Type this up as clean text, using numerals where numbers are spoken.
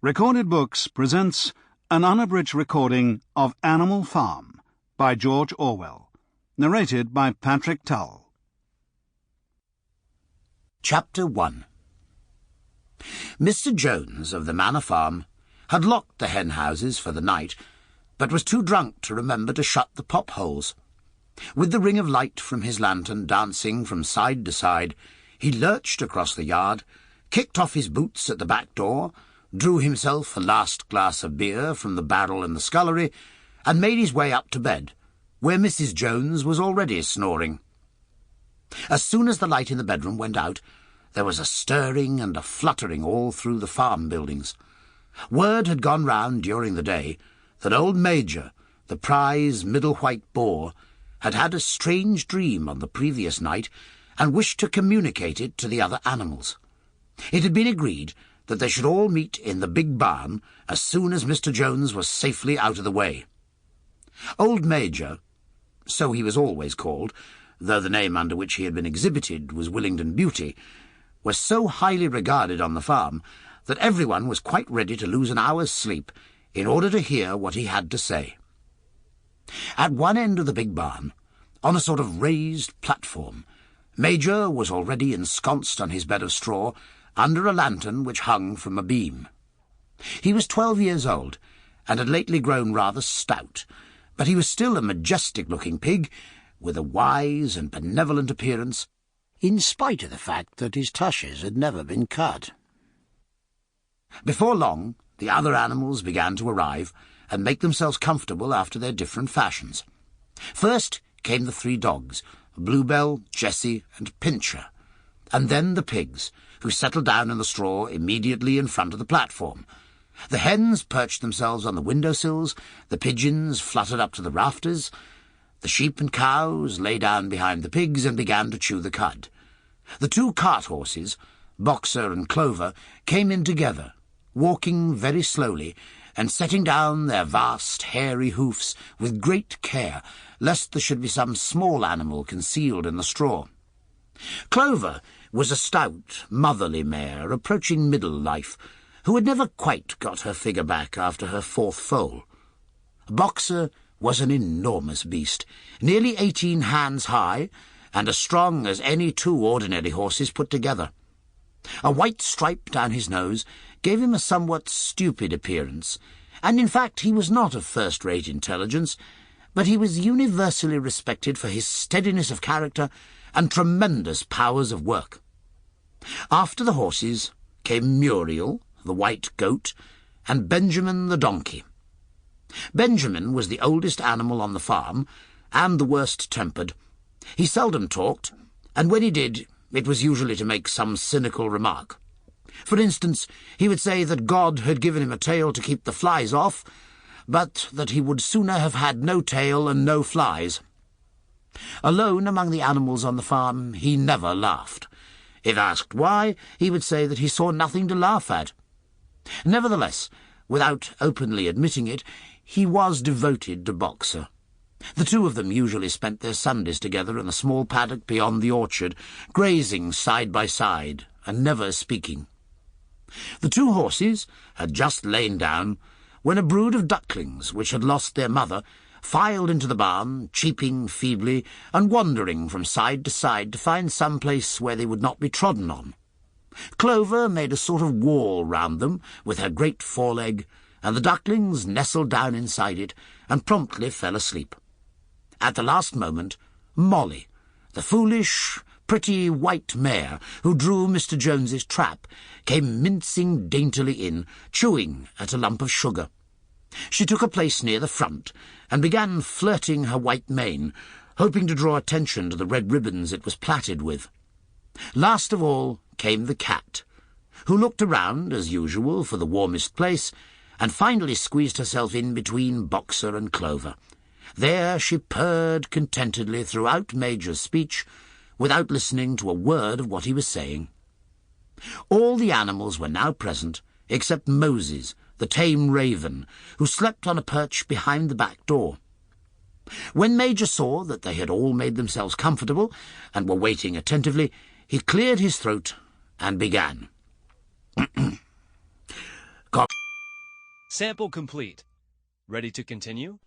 Recorded Books presents an unabridged recording of Animal Farm by George Orwell, narrated by Patrick Tull. Chapter 1. Mr. Jones of the Manor Farm had locked the hen houses for the night, but was too drunk to remember to shut the pop holes. With the ring of light from his lantern dancing from side to side, he lurched across the yard, kicked off his boots at the back door, drew himself a last glass of beer from the barrel in the scullery, and made his way up to bed, where Mrs. Jones was already snoring. As soon as the light in the bedroom went out, there was a stirring and a fluttering all through the farm buildings. Word had gone round during the day that old Major, the prize middle white boar, had had a strange dream on the previous night and wished to communicate it to the other animals. It had been agreed that they should all meet in the big barn as soon as Mr. Jones was safely out of the way. Old Major, so he was always called, though the name under which he had been exhibited was Willingdon Beauty, was so highly regarded on the farm that everyone was quite ready to lose an hour's sleep in order to hear what he had to say. At one end of the big barn, on a sort of raised platform, Major was already ensconced on his bed of straw under a lantern which hung from a beam. He was 12 years old, and had lately grown rather stout, but he was still a majestic-looking pig, with a wise and benevolent appearance, in spite of the fact that his tushes had never been cut. Before long, the other animals began to arrive, and make themselves comfortable after their different fashions. First came the 3 dogs, Bluebell, Jessie, and Pincher, and then the pigs, who settled down in the straw immediately in front of the platform. The hens perched themselves on the windowsills, the pigeons fluttered up to the rafters, the sheep and cows lay down behind the pigs and began to chew the cud. The 2 cart horses, Boxer and Clover, came in together, walking very slowly, and setting down their vast, hairy hoofs with great care, lest there should be some small animal concealed in the straw. Clover was a stout, motherly mare, approaching middle life, who had never quite got her figure back after her 4th foal. Boxer was an enormous beast, nearly 18 hands high, and as strong as any 2 ordinary horses put together. A white stripe down his nose gave him a somewhat stupid appearance, and in fact he was not of first-rate intelligence, but he was universally respected for his steadiness of character and tremendous powers of work. After the horses came Muriel, the white goat, and Benjamin the donkey. Benjamin was the oldest animal on the farm, and the worst-tempered. He seldom talked, and when he did, it was usually to make some cynical remark. For instance, he would say that God had given him a tail to keep the flies off, but that he would sooner have had no tail and no flies. Alone among the animals on the farm, he never laughed. If asked why, he would say that he saw nothing to laugh at. Nevertheless, without openly admitting it, he was devoted to Boxer. The 2 of them usually spent their Sundays together in a small paddock beyond the orchard, grazing side by side and never speaking. The 2 horses had just lain down when a brood of ducklings, which had lost their mother, filed into the barn, cheeping feebly and wandering from side to side to find some place where they would not be trodden on. Clover made a sort of wall round them with her great foreleg, and the ducklings nestled down inside it and promptly fell asleep. At the last moment, Molly, the foolish, pretty white mare who drew Mr. Jones's trap, came mincing daintily in, chewing at a lump of sugar. She took a place near the front and began flirting her white mane, hoping to draw attention to the red ribbons it was plaited with. Last of all came the cat, who looked around, as usual, for the warmest place, and finally squeezed herself in between Boxer and Clover. There she purred contentedly throughout Major's speech, without listening to a word of what he was saying. All the animals were now present, except Moses, the tame raven, who slept on a perch behind the back door. When Major saw that they had all made themselves comfortable and were waiting attentively, he cleared his throat and began. Sample complete. Ready to continue?